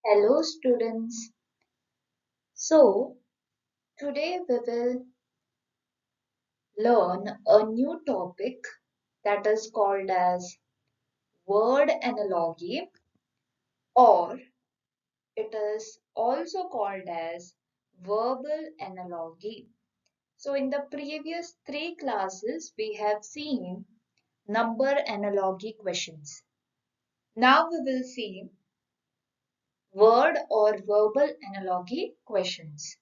Hello students. So today we will learn a new topic that is called as word analogy, or it is also called as verbal analogy. So in the previous three classes we have seen number analogy questions. Now we will see word or verbal analogy questions.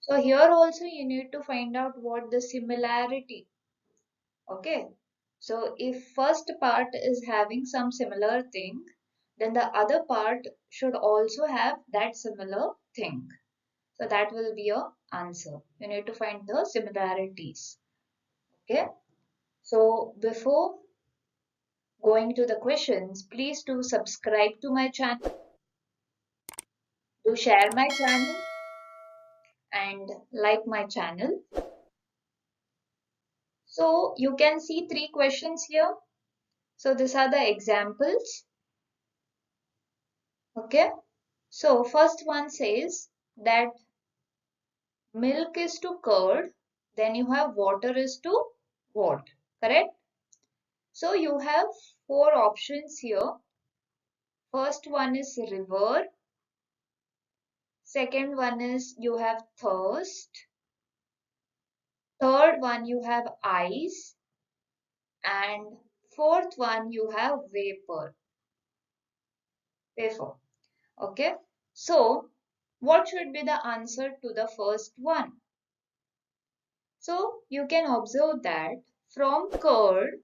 So here also you need to find out what the similarity. Okay. So if first part is having some similar thing, then the other part should also have that similar thing. So that will be your answer. You need to find the similarities. Okay. So before going to the questions, please do subscribe to my channel, do share my channel and like my channel. So you can see three questions here. So these are the examples. Okay. So first one says that milk is to curd, then you have water is to what? Correct? So you have four options here. First one is river. Second one is you have thirst. Third one you have ice. And fourth one you have vapor. Vapor. Okay. So what should be the answer to the first one? So you can observe that from curd,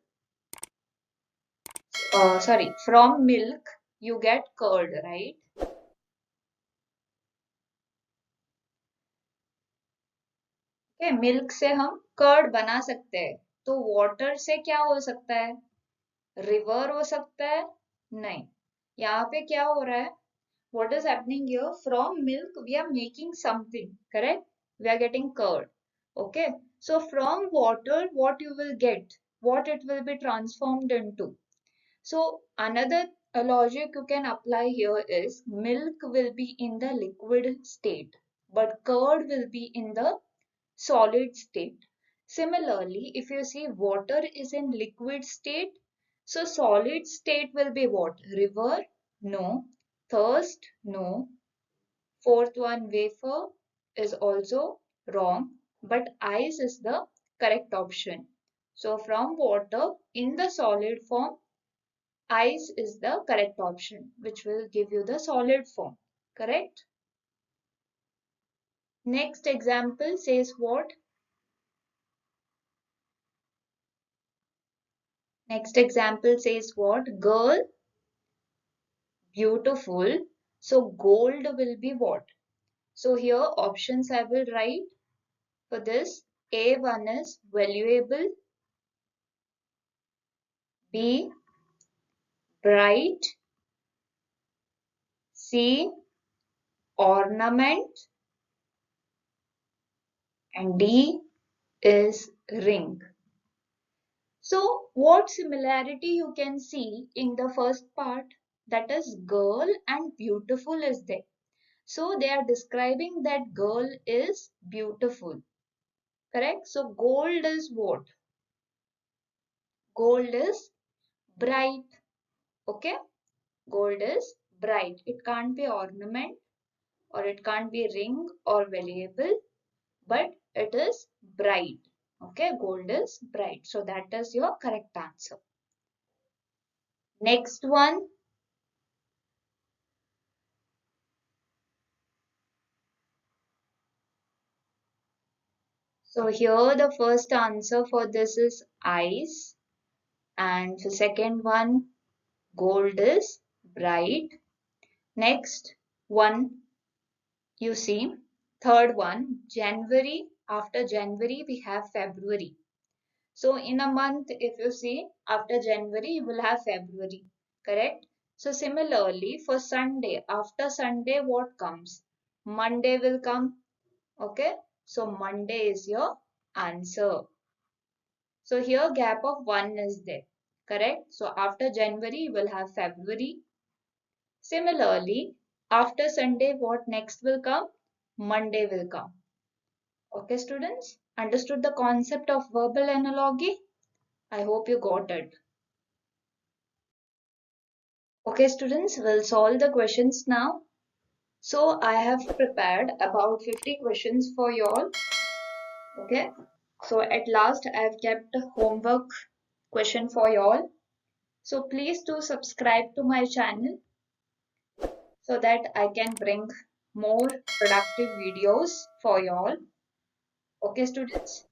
from milk you get curd, right? Okay, milk से हम curd बना सकते हैं, तो water से क्या हो सकता है? रिवर हो सकता है? नहीं, यहाँ पे क्या हो रहा है? What is happening here? From milk we are making something, correct? We are getting curd. Okay, so from water what you will get? What it will be transformed into? So another logic you can apply here is milk will be in the liquid state, but curd will be in the solid state. Similarly, if you see water is in liquid state, so solid state will be what? River? No. Thirst? No. Fourth one, vapor is also wrong, but ice is the correct option. So from water in the solid form, ice is the correct option, which will give you the solid form. Correct? Next example says what? Next example says what? Girl, beautiful. So gold will be what? So here options I will write for this. A1 is valuable, B bright, C ornament, and D is ring. So what similarity you can see in the first part, that is girl and beautiful is there. So they are describing that girl is beautiful. Correct? So gold is what? Gold is bright. Okay? Gold is bright. It can't be ornament or it can't be ring or valuable, but it is bright. Okay? Gold is bright. So that is your correct answer. Next one. So here the first answer for this is ice, and the second one gold is bright. Next one you see, third one January, after January we have February. So in a month if you see after January you will have February, correct? So similarly for Sunday, after Sunday what comes? Monday will come. Okay, so Monday is your answer. So here gap of 1 is there. Correct? So after January, you will have February. Similarly, after Sunday, what next will come? Monday will come. Okay, students? Understood the concept of verbal analogy? I hope you got it. Okay, students, we'll solve the questions now. So I have prepared about 50 questions for you all. Okay. So at last I have kept a homework question for you all. So please do subscribe to my channel so that I can bring more productive videos for you all. Okay, students.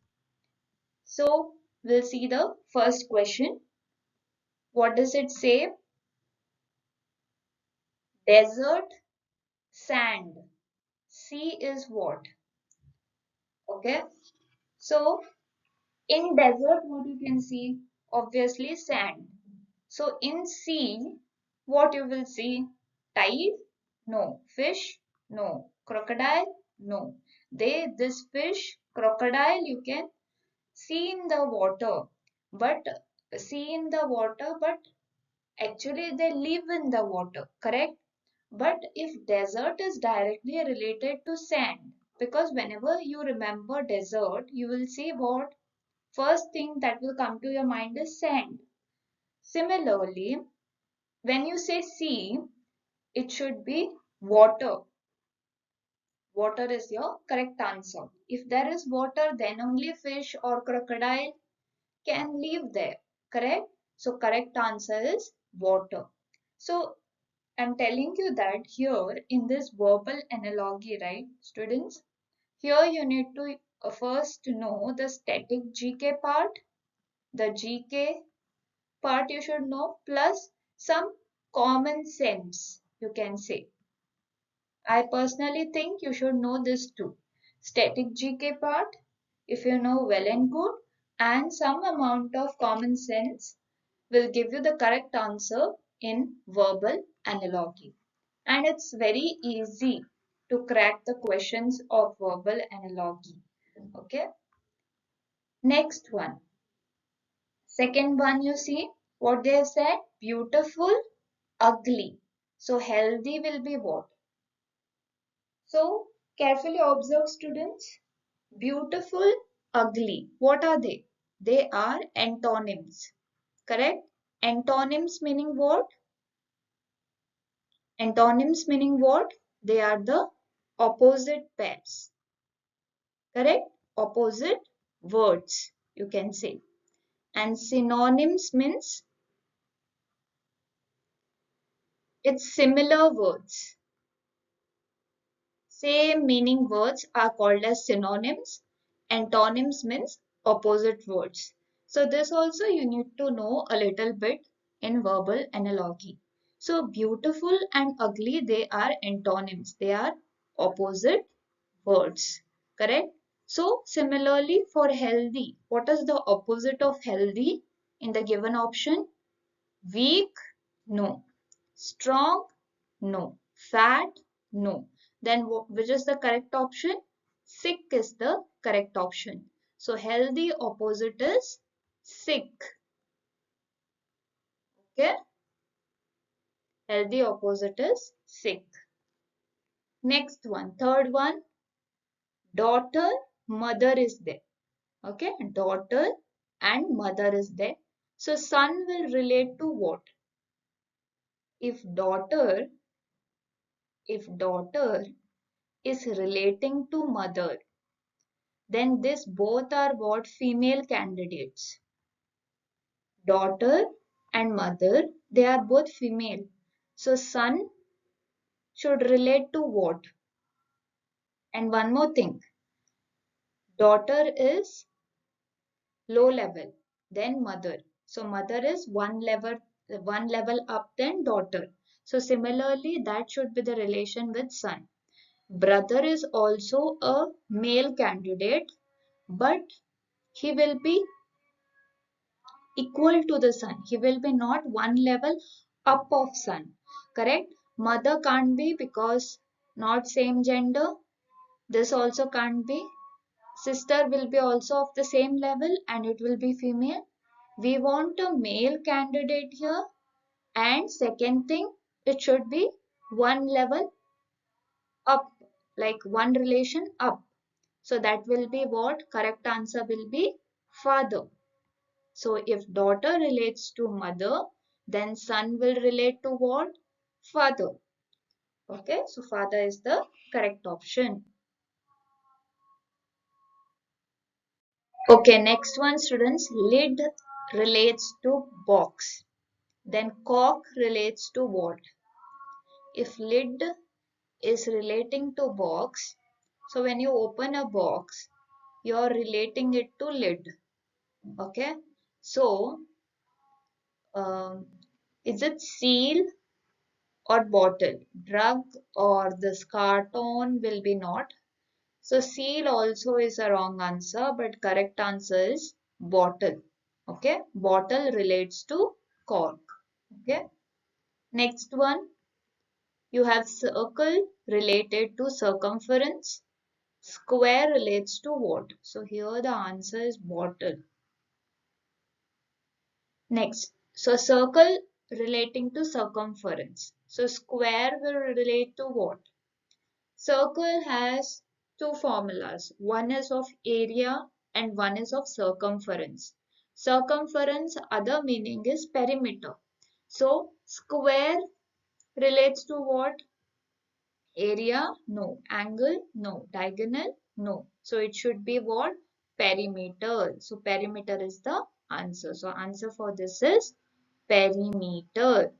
So we'll see the first question. What does it say? Desert, sand. Sea is what? Okay. So in desert, what you can see? Obviously sand. So in sea, what you will see? Tide? No. Fish? No. Crocodile? No. This fish, crocodile, you can see in the water, but actually they live in the water, correct? But if desert is directly related to sand, because whenever you remember desert, you will see what? First thing that will come to your mind is sand. Similarly, when you say sea, it should be water. Water is your correct answer. If there is water, then only fish or crocodile can live there. Correct? So correct answer is water. So I'm telling you that here in this verbal analogy, right, students? Here you need to first know the static GK part, the GK part you should know, plus some common sense, you can say. I personally think you should know this too. Static GK part, if you know well and good, and some amount of common sense will give you the correct answer in verbal analogy. And it's very easy to crack the questions of verbal analogy. Okay. Next one. Second one, you see what they have said? Beautiful, ugly. So healthy will be what? So carefully observe, students. Beautiful, ugly. What are they? They are antonyms. Correct? Antonyms meaning what? Antonyms meaning what? They are the opposite pairs. Correct? Opposite words, you can say. And synonyms means it's similar words. Same meaning words are called as synonyms. Antonyms means opposite words. So this also you need to know a little bit in verbal analogy. So beautiful and ugly, they are antonyms. They are opposite words. Correct? So similarly for healthy, what is the opposite of healthy in the given option? Weak? No. Strong? No. Fat? No. Then which is the correct option? Sick is the correct option. So healthy opposite is sick. Okay? Healthy opposite is sick. Next one, third one, daughter, mother is there. Okay? Daughter and mother is there. So son will relate to what? If daughter, if daughter is relating to mother, then this both are what? Female candidates. Daughter and mother, they are both female. So son should relate to what? And one more thing, daughter is low level, then mother. So mother is one level up than daughter. So similarly, that should be the relation with son. Brother is also a male candidate, but he will be equal to the sun. He will be not one level up of sun. Correct? Mother can't be because not same gender. This also can't be. Sister will be also of the same level and it will be female. We want a male candidate here. And second thing, it should be one level up, like one relation up. So that will be what? Correct answer will be father. So if daughter relates to mother, then son will relate to what? Father. Okay, so father is the correct option. Okay, next one, students. Lid relates to box. Then cock relates to what? If lid is relating to box, so when you open a box, you're relating it to lid. Okay, so um, is it seal or bottle? Drug or this carton will be not. So seal also is a wrong answer, but correct answer is bottle. Okay, bottle relates to cork. Okay, next one, you have circle related to circumference. Square relates to what? So here the answer is bottle. Next, so circle relating to circumference. So square will relate to what? Circle has two formulas. One is of area and one is of circumference. Circumference other meaning is perimeter. So square relates to what? Area? No. Angle? No. Diagonal? No. So it should be what? Perimeter. So perimeter is the answer. So answer for this is perimeter.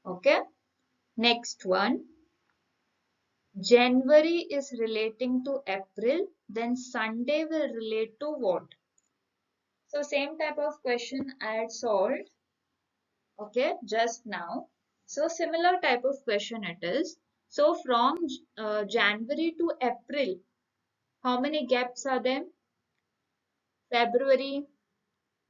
Okay. Next one. January is relating to April. Then Sunday will relate to what? So same type of question I had solved. Okay. Just now. So similar type of question it is. So from January to April, how many gaps are there? February,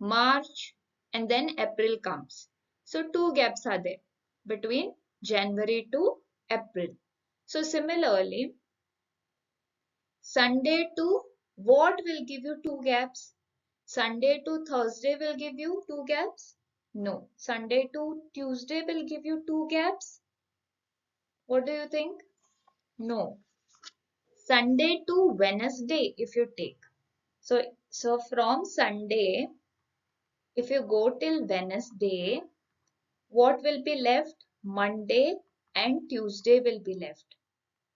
March, and then April comes. So two gaps are there between January to April. So similarly, Sunday to what will give you two gaps? Sunday to Thursday will give you two gaps? No. Sunday to Tuesday will give you two gaps? What do you think? No. Sunday to Wednesday if you take. So from Sunday, if you go till Wednesday, what will be left? Monday and Tuesday will be left.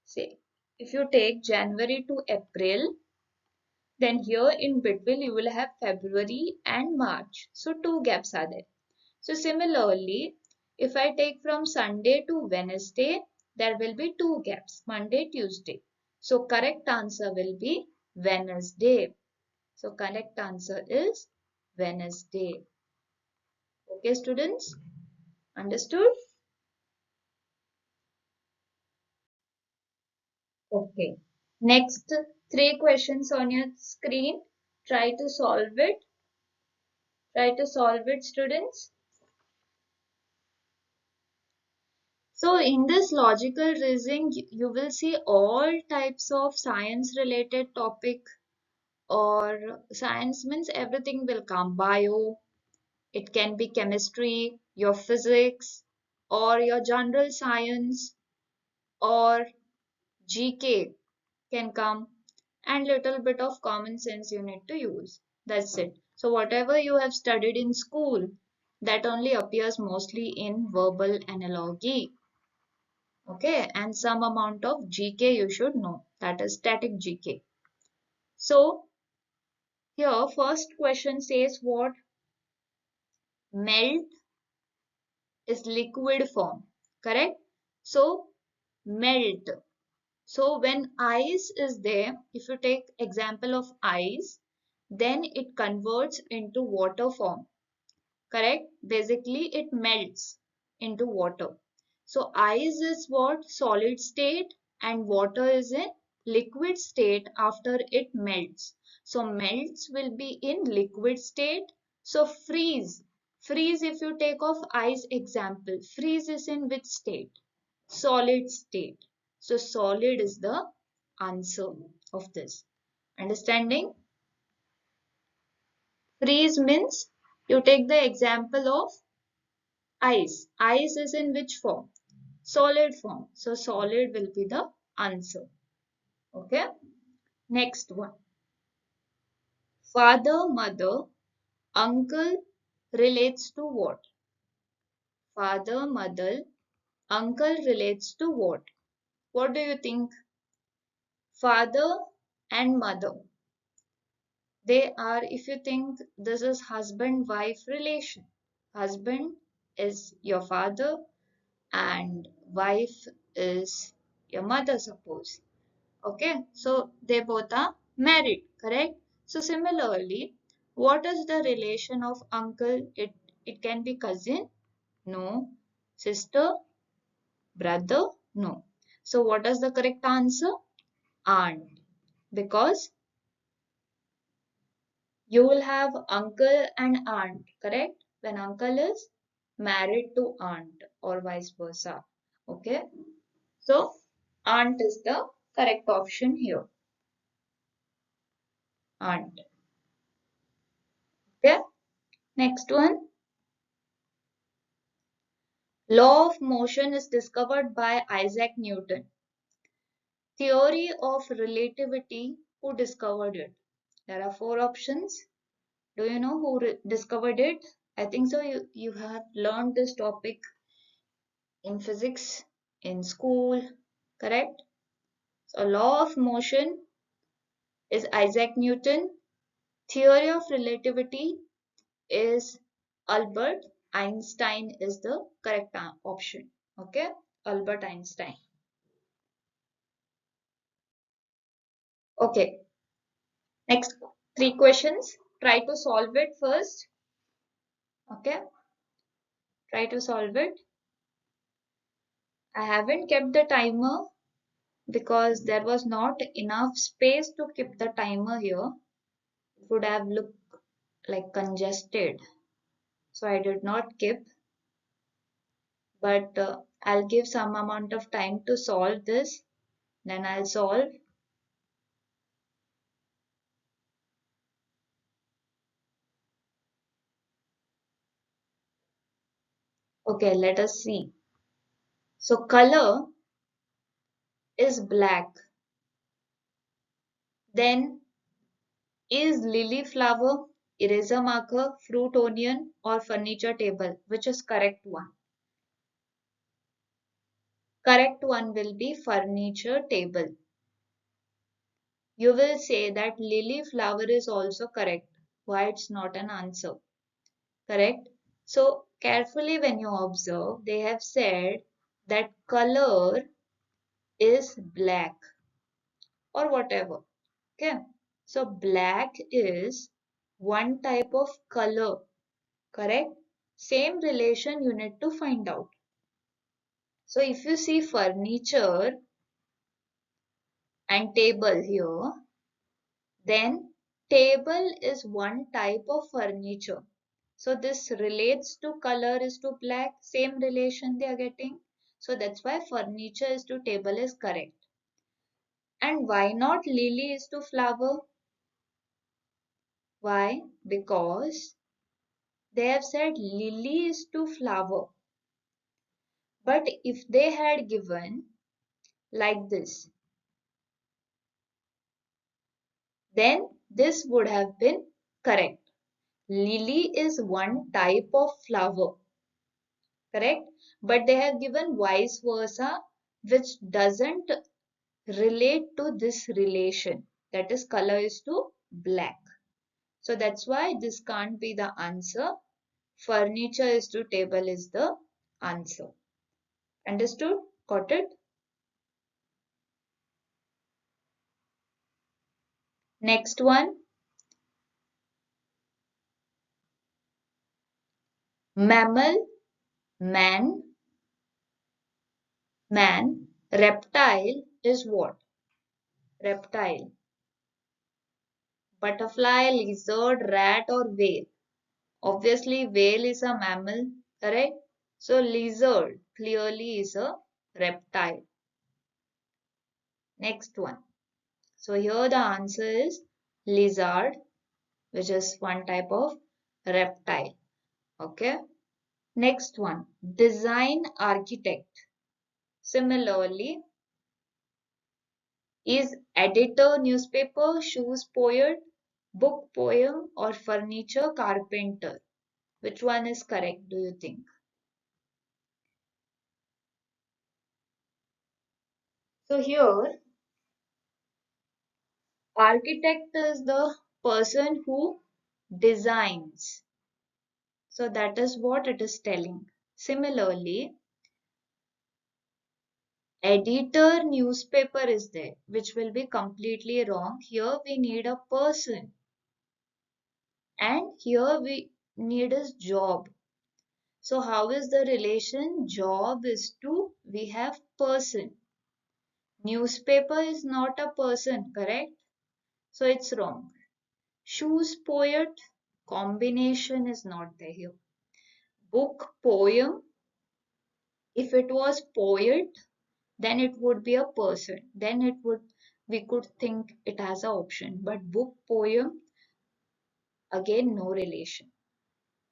Say, if you take January to April, then here in between you will have February and March. So two gaps are there. So similarly, if I take from Sunday to Wednesday, there will be two gaps, Monday, Tuesday. So correct answer will be Wednesday. So correct answer is Wednesday. Okay, students? Understood? Okay. Next, three questions on your screen. Try to solve it. Try to solve it, students. So, in this logical reasoning, you will see all types of science related topic, or science means everything will come. Bio, it can be chemistry, your physics, or your general science, or GK can come, and little bit of common sense you need to use. That's it. So whatever you have studied in school, that only appears mostly in verbal analogy. Okay, and some amount of GK you should know, that is static GK. So here first question says what? Melt is liquid form, correct? So melt. So when ice is there, if you take example of ice, then it converts into water form, correct? Basically, it melts into water. So ice is what? Solid state, and water is in liquid state after it melts. So melts will be in liquid state. So freeze. Freeze, if you take of ice example, freeze is in which state? Solid state. So solid is the answer of this. Understanding? Freeze means you take the example of ice. Ice is in which form? solid form. So solid will be the answer. Okay. Next one. Father, mother, uncle relates to what? Father, mother, uncle relates to what? What do you think? Father and mother. They are, if you think this is husband-wife relation. Husband is your father and wife is your mother, suppose. Okay, so they both are married, correct? So similarly, what is the relation of uncle? It can be cousin? No. Sister? Brother? No. So what is the correct answer? Aunt. Because you will have uncle and aunt, correct? When uncle is married to aunt or vice versa. Okay. So aunt is the correct option here. Aunt. Okay. Next one. Law of motion is discovered by Isaac Newton. Theory of relativity. Who discovered it? There are four options. Do you know who discovered it? I think so. You have learned this topic in physics in school, correct? So law of motion is Isaac Newton. Theory of relativity is Albert Einstein is the correct option. Okay, Albert Einstein. Okay, next three questions. Try to solve it first. Okay, try to solve it. I haven't kept the timer because there was not enough space to keep the timer here. It would have looked like congested. So I did not keep, but I'll give some amount of time to solve this. Then I'll solve. Okay, let us see. So color is black. Then is lily flower, eraser marker, fruit onion or furniture table? Which is correct one? Correct one will be furniture table. You will say that lily flower is also correct. Why it's not an answer? Correct? So carefully when you observe, they have said that color is black or whatever. Okay. So black is one type of color. Correct? Same relation you need to find out. So if you see furniture and table here, then table is one type of furniture. So this relates to color is to black, same relation they are getting. So that's why furniture is to table is correct. And why not lily is to flower? Why? Because they have said lily is to flower. But if they had given like this, then this would have been correct. Lily is one type of flower, correct? But they have given vice versa, which doesn't relate to this relation. That is, color is to black. So that's why this can't be the answer. Furniture is to table is the answer. Understood? Got it? Next one. Mammal, man, man. Reptile is what? Reptile. Butterfly, lizard, rat or whale. Obviously, whale is a mammal, correct? So, lizard clearly is a reptile. Next one. So, here the answer is lizard, which is one type of reptile. Okay. Next one. Design architect. Similarly, is editor newspaper, shoes poet, book poem, or furniture carpenter? Which one is correct, do you think? So here, architect is the person who designs. So that is what it is telling. Similarly, editor newspaper is there, which will be completely wrong. Here we need a person, and here we need his job. So how is the relation? Job is to, we have person. Newspaper is not a person, correct? So it's wrong. Shoes poet, combination is not there here. Book poem, if it was poet, then it would be a person. Then it would, we could think it as an option. But book poem, again, no relation.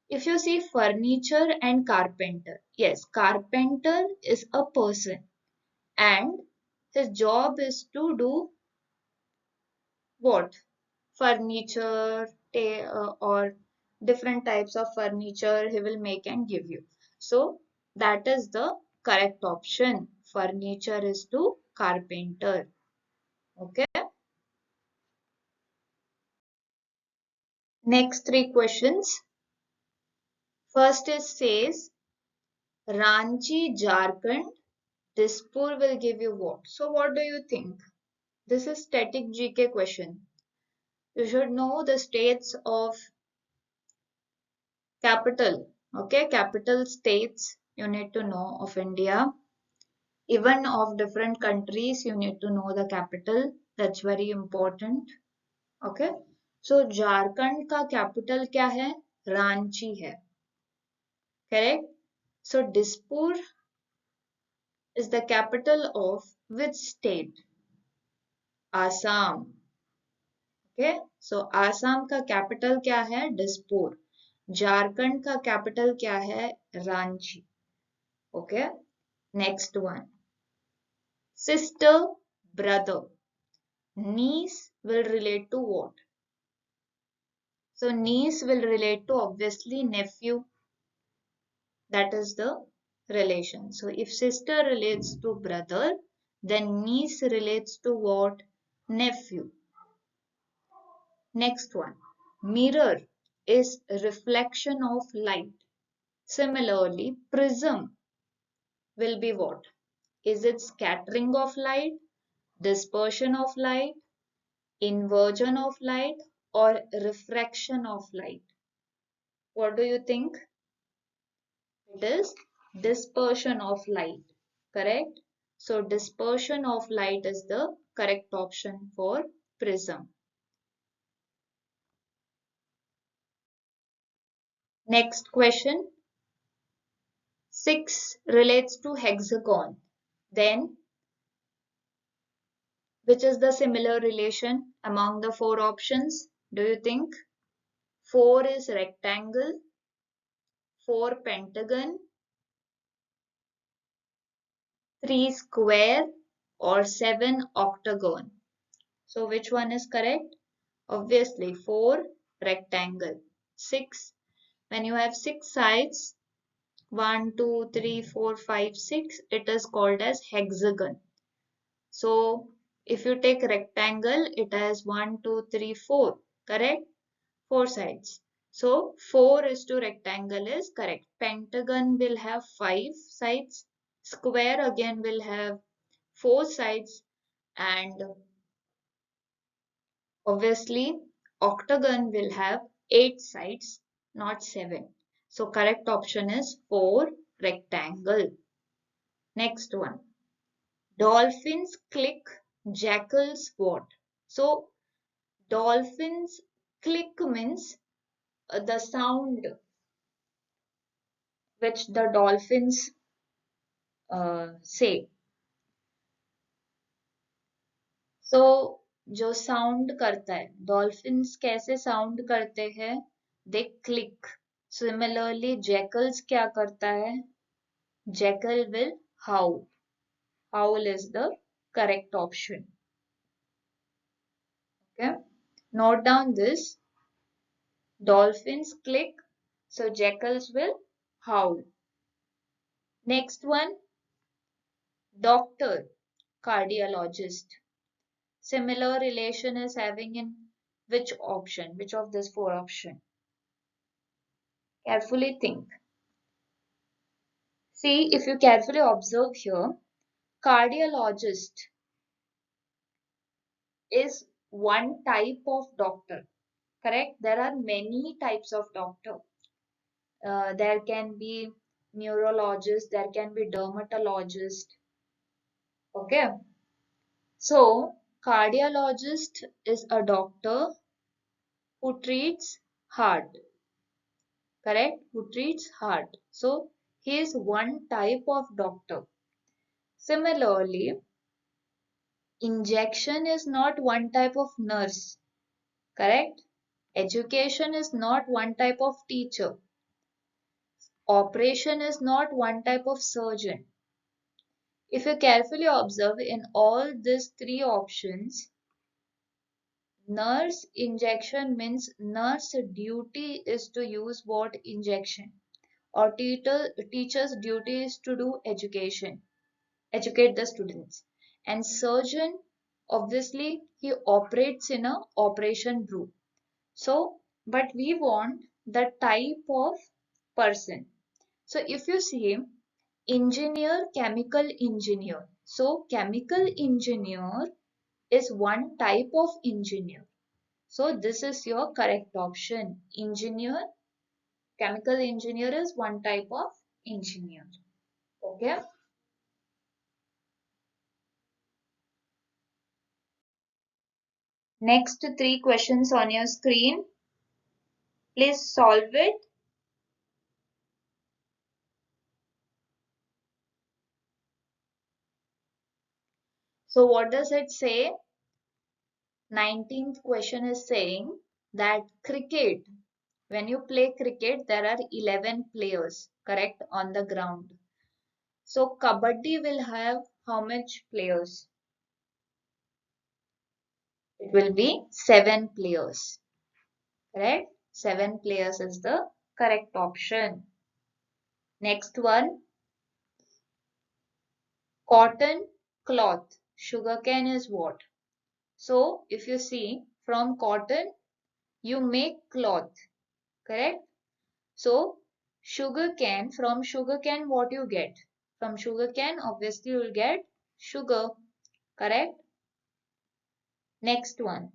If you see furniture and carpenter, yes, carpenter is a person and his job is to do what? Furniture or different types of furniture he will make and give you. So that is the correct option. Furniture is to carpenter. Okay. Next three questions. First is says Ranchi, Jharkhand. Dispur will give you what? So what do you think? This is static GK question. You should know the states of capital. Okay, capital states you need to know of India. Even of different countries, you need to know the capital. That's very important. Okay. So Jharkhand का capital क्या है? रांची है. Correct? So Dispur is the capital of which state? Assam. Okay. So Assam का capital क्या है? Dispur. Jharkhand का capital क्या है? Ranchi. Okay. Next one. Sister, brother. Niece will relate to what? So niece will relate to obviously nephew. That is the relation. So if sister relates to brother, then niece relates to what? Nephew. Next one. Mirror is reflection of light. Similarly, prism will be what? Is it scattering of light, dispersion of light, inversion of light, or refraction of light? What do you think? It is dispersion of light, correct? So dispersion of light is the correct option for prism. Next question. 6 relates to hexagon. Then, which is the similar relation among the four options? Do you think? 4 is rectangle, 4 pentagon, 3 square, or 7 octagon. So which one is correct? Obviously 4 rectangle. 6, when you have 6 sides, 1, 2, 3, 4, 5, 6, it is called as hexagon. So if you take rectangle, it has 1, 2, 3, 4, correct? 4 sides. So 4 is to rectangle is correct. Pentagon will have 5 sides. Square again will have 4 sides, and obviously octagon will have 8 sides, not 7. So correct option is 4 rectangle. Next one. Dolphins click, jackals what? So dolphins click means the sound which the dolphins say. So जो sound करता है, dolphins कैसे sound करते हैं? दे click. Similarly jackals क्या करता है? Jackal will how. Howl is the correct option. Okay. Note down this. Dolphins click, so jackals will howl. Next one, doctor, cardiologist. Similar relation is having in which option? Which of these four options? Carefully think. See, if you carefully observe here, cardiologist is one type of doctor, correct? There are many types of doctor. There can be neurologist, there can be dermatologist. Okay. So, cardiologist is a doctor who treats heart, correct? Who treats heart. So, he is one type of doctor. Similarly, injection is not one type of nurse, correct? Education is not one type of teacher. Operation is not one type of surgeon. If you carefully observe in all these three options, nurse injection means nurse duty is to use what injection, or teacher's duty is to do education, educate the students. And surgeon, obviously, he operates in a operation room. So, but we want the type of person. So, if you see engineer, chemical engineer. So, chemical engineer is one type of engineer. So, this is your correct option. Engineer, chemical engineer is one type of engineer. Okay. Next three questions on your screen. Please solve it. So, what does it say? 19th question is saying that cricket, when you play cricket, there are 11 players, correct, on the ground. So, kabaddi will have how much players? It will be 7 players, correct? 7 players is the correct option. Next one, cotton, cloth. Sugarcane is what? So, if you see from cotton, you make cloth, correct? So, sugarcane, from sugarcane, what you get? From sugarcane, obviously, you will get sugar, correct? Next one,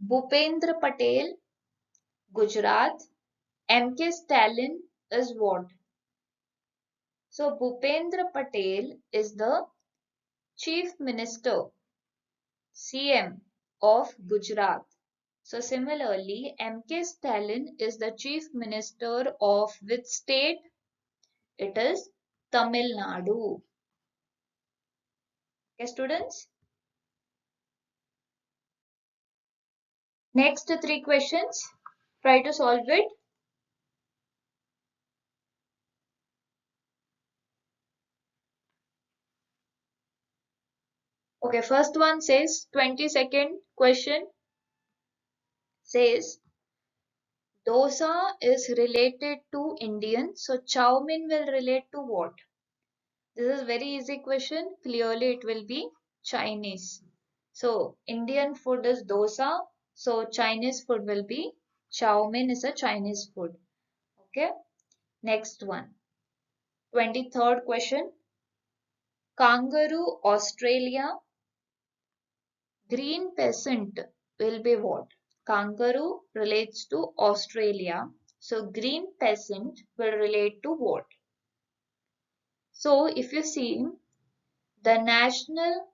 Bhupendra Patel, Gujarat. M.K. Stalin is what? So, Bhupendra Patel is the Chief Minister, CM of Gujarat. So, similarly, M.K. Stalin is the Chief Minister of which state? It is Tamil Nadu. Okay, students? Next three questions. Try to solve it. Okay, first one says 22nd question says dosa is related to Indian, so chow mein will relate to what? This is very easy question. Clearly it will be Chinese. So Indian food is dosa, so Chinese food will be chow mein is a Chinese food. Okay. Next one. 23rd question. Kangaroo, Australia. Green peasant will be what? Kangaroo relates to Australia. So green peasant will relate to what? So if you see the national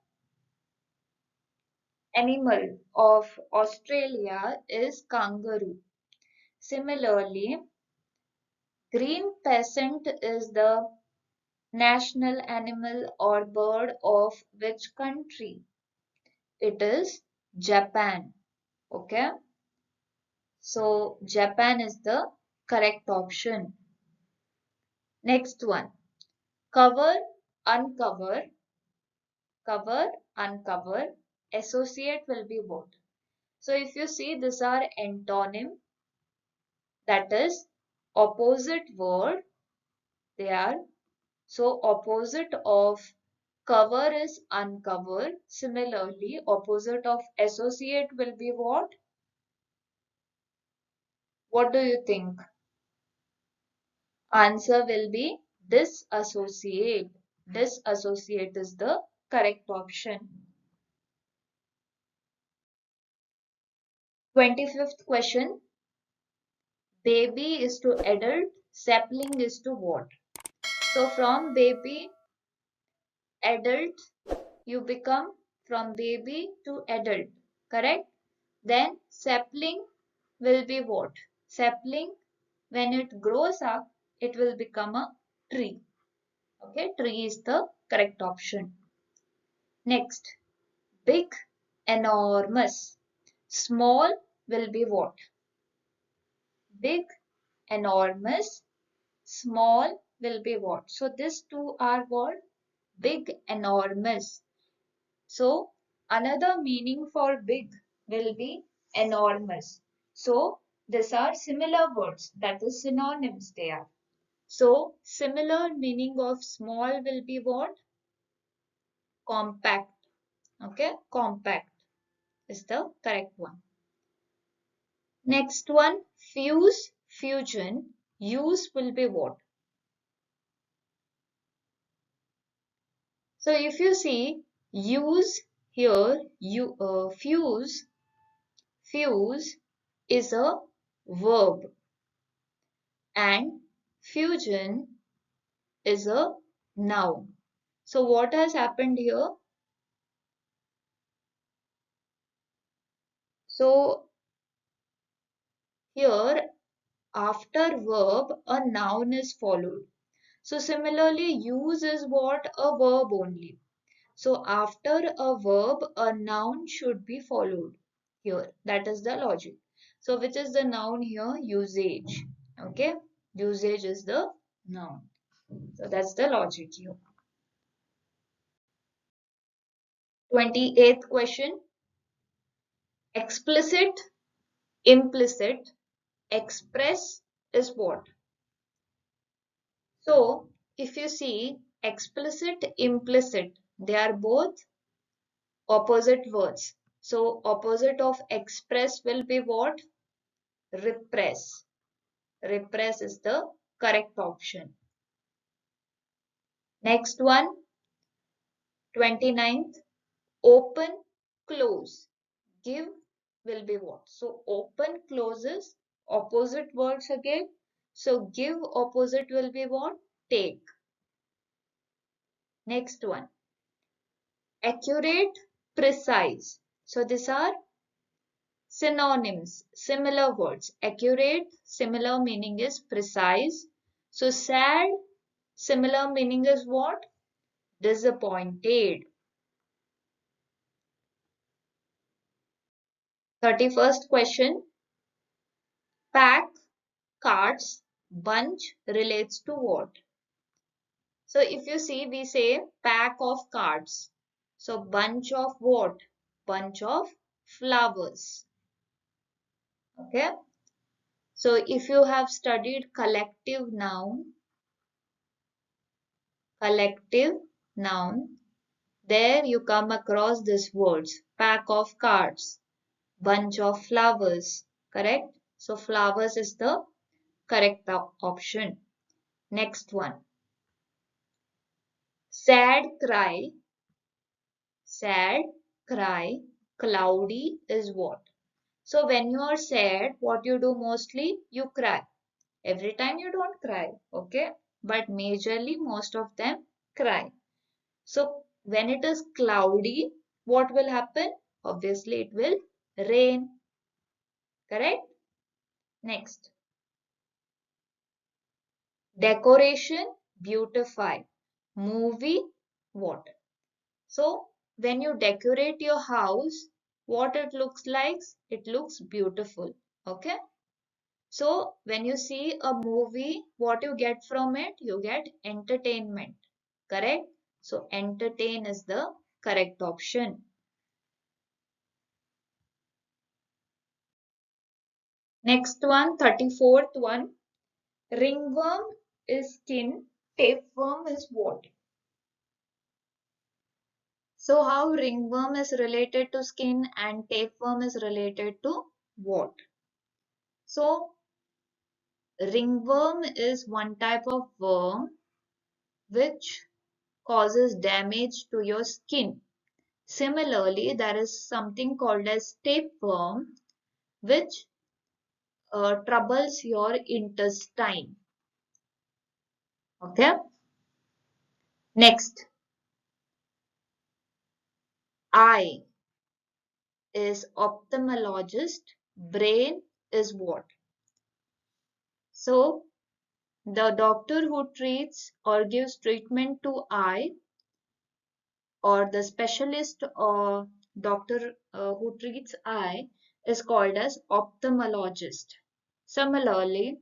animal of Australia is kangaroo. Similarly, green pheasant is the national animal or bird of which country? It is Japan. Okay. So Japan is the correct option. Next one. Cover uncover, cover, uncover, associate will be what? So if you see, these are antonym, that is opposite word they are. So opposite of cover is uncover. Similarly, opposite of associate will be what? What do you think? Answer will be disassociate. Disassociate is the correct option. 25th question. Baby is to adult, sapling is to what? So from baby, adult, you become from baby to adult, correct? Then sapling will be what? Sapling, when it grows up, it will become a tree. Okay, tree is the correct option. Next, big, enormous. Small will be what? Big, enormous. Small will be what? So these two are what? Big, enormous. So another meaning for big will be enormous. So these are similar words, that is synonyms they are. So similar meaning of small will be what? Compact. Okay, compact is the correct one. Next one, fuse, fusion, use will be what? So if you see use here, fuse is a verb and fusion is a noun. So what has happened here? So here after verb a noun is followed. So similarly use is what? A verb only. So after a verb a noun should be followed here. That is the logic. So which is the noun here? Usage. Okay. Usage is the noun. So that's the logic here. 28th question. Explicit, implicit, express is what? So if you see explicit, implicit, they are both opposite words. So opposite of express will be what? Repress. Repress is the correct option. Next one, 29th. Open, close. Give will be what? So open, closes, opposite words again. So give opposite will be what? Take. Next one. Accurate, precise. So these are synonyms, similar words. Accurate, similar meaning is precise. So sad, similar meaning is what? Disappointed. 31st question. Pack, cards, bunch relates to what? So if you see, we say pack of cards. So bunch of what? Bunch of flowers. Okay. So if you have studied collective noun, there you come across these words. Pack of cards, bunch of flowers. Correct? So flowers is the correct option. Next one. Sad, cry. Sad, cry. Cloudy is what? So when you are sad, what you do mostly? You cry. Every time you don't cry, okay? But majorly most of them cry. So when it is cloudy, what will happen? Obviously it will rain. Correct? Next. Decoration, beautify. Movie, what? So when you decorate your house, what it looks like? It looks beautiful. Okay? So when you see a movie, what you get from it? You get entertainment. Correct? So entertain is the correct option. Next one, 34th one. Ringworm is skin, tapeworm is what? So how ringworm is related to skin and tapeworm is related to what? So ringworm is one type of worm which causes damage to your skin. Similarly, there is something called as tapeworm which troubles your intestine. Okay. Next, eye is ophthalmologist, brain is what? So the doctor who treats or gives treatment to eye, or the specialist or doctor who treats eye, is called as ophthalmologist. Similarly,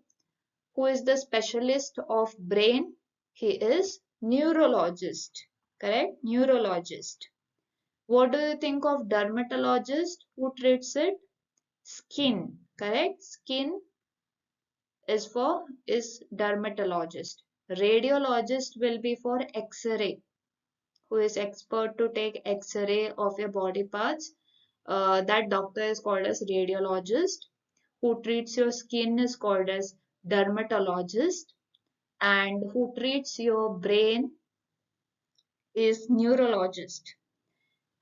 who is the specialist of brain? He is neurologist. Correct? Neurologist. What do you think of dermatologist? Who treats it? Skin. Correct? Skin is dermatologist. Radiologist will be for X-ray, who is expert to take X-ray of your body parts. That doctor is called as radiologist. Who treats your skin is called as dermatologist, and who treats your brain is neurologist.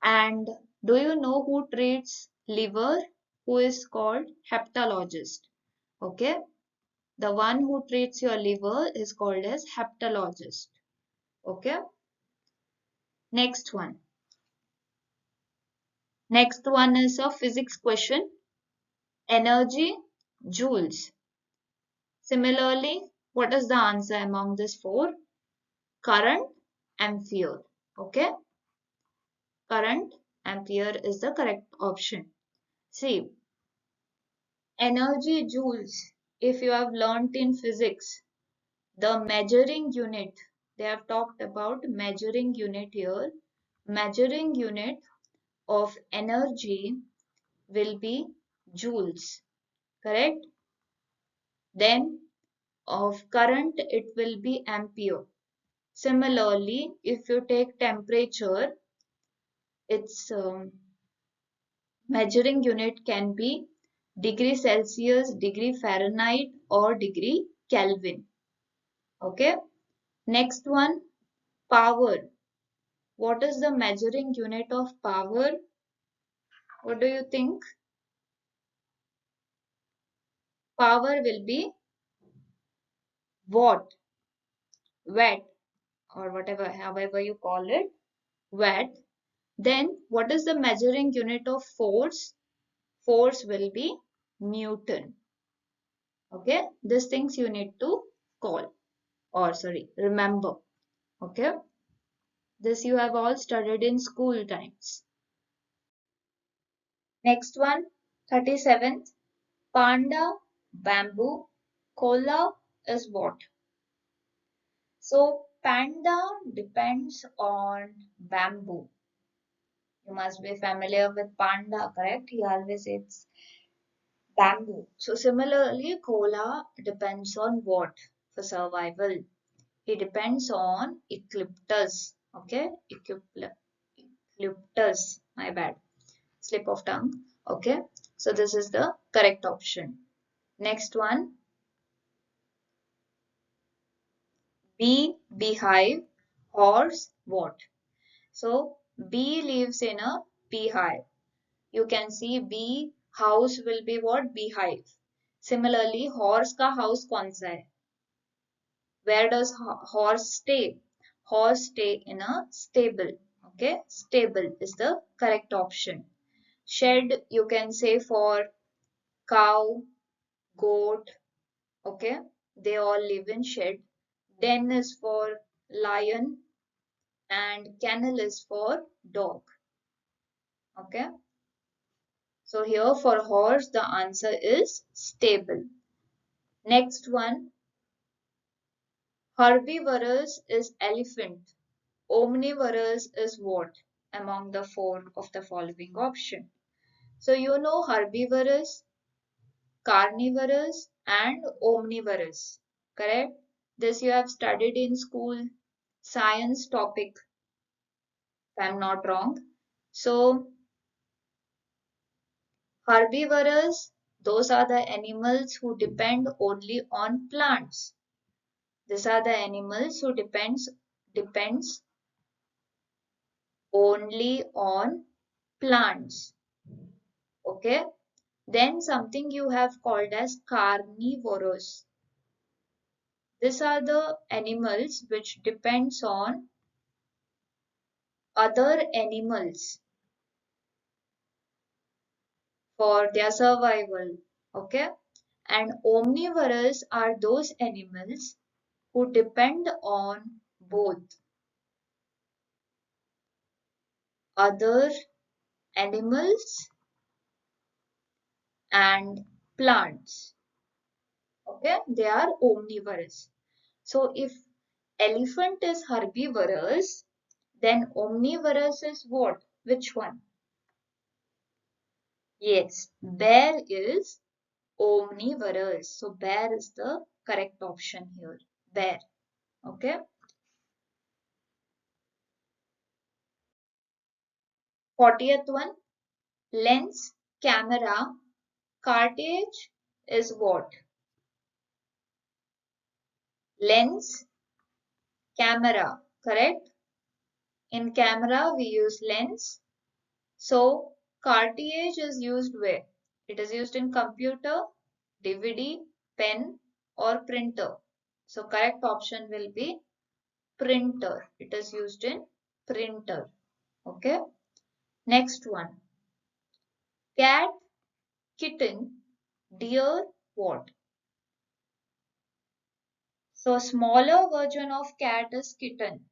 And do you know who treats liver? Who is called hepatologist. Okay. The one who treats your liver is called as hepatologist. Okay. Next one. Next one is a physics question. Energy, joules. Similarly, what is the answer among these four? Current, ampere. Okay. Current, ampere is the correct option. See, energy joules, if you have learnt in physics, the measuring unit, they have talked about measuring unit here. Measuring unit of energy will be joules, correct? Then of current, it will be ampere. Similarly, if you take temperature, its measuring unit can be degree Celsius, degree Fahrenheit, or degree Kelvin. Okay. Next one, power. What is the measuring unit of power? What do you think? Power will be watt, watt, or whatever, however you call it, watt. Then what is the measuring unit of force? Force will be Newton. Okay, these things you need to call, or sorry, remember. Okay, this you have all studied in school times. Next one, 37th. Panda, bamboo, koala is what? So panda depends on bamboo. You must be familiar with panda, correct? He always eats bamboo. So similarly, koala depends on what for survival? It depends on eucalyptus. Okay, eucalyptus. My bad. Slip of tongue. Okay, so this is the correct option. Next one, bee, beehive, horse, what? So bee lives in a beehive. You can see bee house will be what? Beehive. Similarly, horse का house कौन सा है? Where does horse stay? Horse stay in a stable. Okay, stable is the correct option. Shed you can say for cow, goat. Okay, they all live in shed. Den is for lion and kennel is for dog. Okay, so here for horse the answer is stable. Next one, herbivorous is elephant. Omnivorous is what among the four of the following option? So you know herbivorous, carnivorous and omnivorous. Correct? This you have studied in school, science topic, if I'm not wrong. So herbivorous, those are the animals who depend only on plants. These are the animals who depends only on plants. Okay? Then something you have called as carnivorous. These are the animals which depends on other animals for their survival. Okay? And omnivorous are those animals who depend on both other animals and plants. Okay? They are omnivorous. So if elephant is herbivorous, then omnivorous is what? Which one? Yes, bear is omnivorous. So bear is the correct option here. Bear. Okay. 40th one. Lens, camera, cartridge is what? Lens, camera. Correct? In camera we use lens. So cartridge is used where? It is used in computer, DVD, pen or printer. So correct option will be printer. It is used in printer. Okay. Next one. Cat, kitten, deer, what? So smaller version of cat is kitten.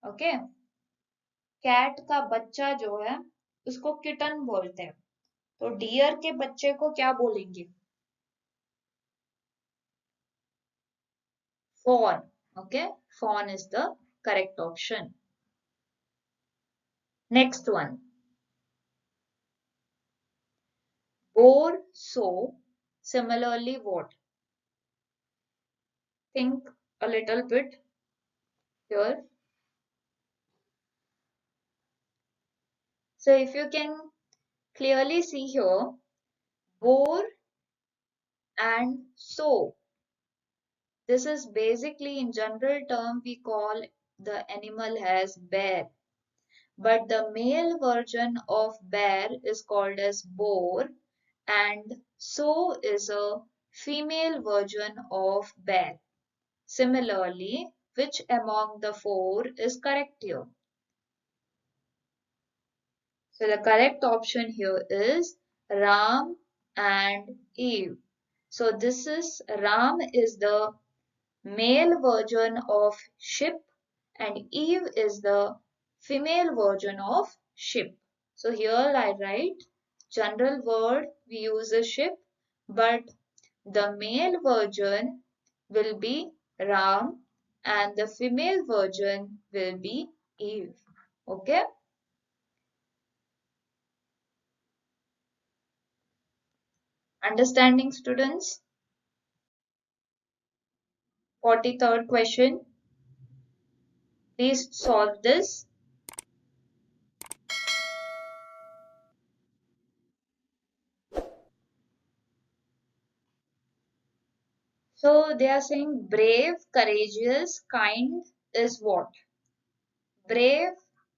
Okay. Cat का बच्चा जो है उसको kitten बोलते हैं तो dear के बच्चे को क्या बोलेंगे fawn okay fawn is the correct option next one boar so similarly what think a little bit here so if you can clearly see here boar and so this is basically in general term we call the animal as bear but the male version of bear is called as boar and so is a female version of bear. Similarly, which among the four is correct here? So the correct option here is Ram and Eve. So this is Ram is the male version of ship and Eve is the female version of ship. So here I write general word we use a ship but the male version will be Ram and the female version will be Eve. Okay? Understanding students? 43rd question. Please solve this. So they are saying brave, courageous, kind is what? Brave,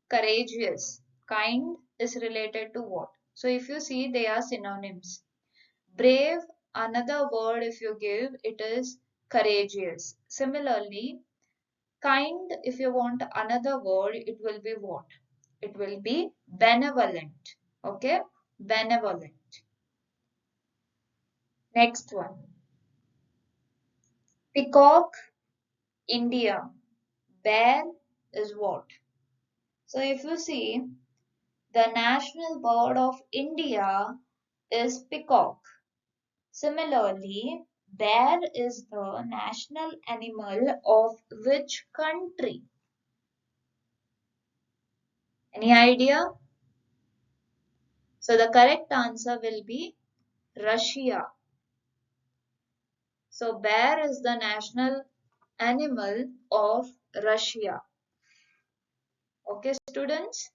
courageous, kind is related to what? So if you see they are synonyms. Brave, another word if you give, it is courageous. Similarly, kind, if you want another word, it will be what? It will be benevolent. Okay? Benevolent. Next one. Peacock, India. Bear is what? So if you see, the national bird of India is peacock. Similarly, bear is the national animal of which country? Any idea? So the correct answer will be Russia. So bear is the national animal of Russia. Okay, students?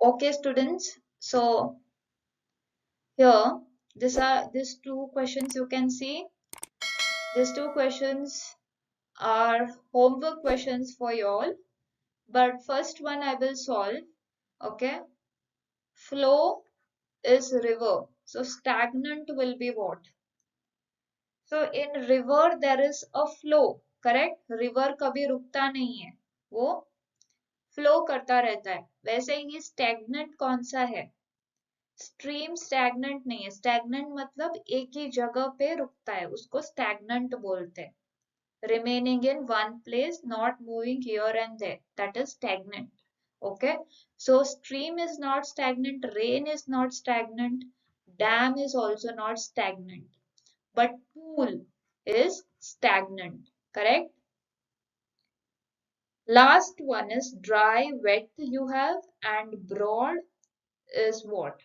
Okay, students. So here, these two questions you can see. These two questions are homework questions for you all. But first one I will solve. Okay. Flow is river. So stagnant will be what? So in river there is a flow. Correct? River कभी रुकता नहीं है. वो flow करता रहता है. वैसे ही stagnant कौन सा है? स्ट्रीम स्टैग्नेंट नहीं है. स्टैग्नेंट मतलब एक ही जगह पे रुकता है, उसको स्टैग्नेंट बोलते हैं. Remaining in one place, not moving here and there, that is stagnant. Okay, so stream is not stagnant, rain is not stagnant, dam is also not stagnant, but pool is stagnant. Correct? Last one is dry, wet you have, and broad is what?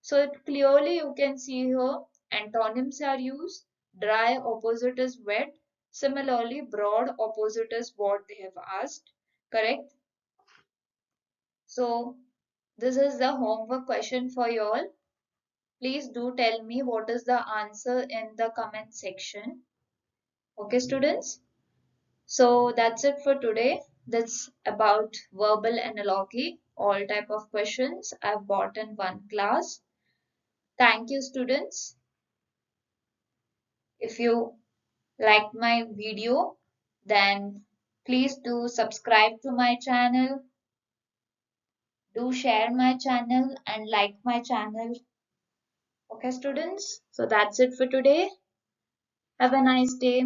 So it clearly you can see here antonyms are used. Dry opposite is wet. Similarly, broad opposite is what they have asked. Correct? So this is the homework question for you all. Please do tell me what is the answer in the comment section. Okay, students? So that's it for today. That's about verbal analogy, all type of questions I've brought in one class. Thank you, students. If you liked my video, then please do subscribe to my channel, do share my channel and like my channel. Okay, students? So that's it for today. Have a nice day.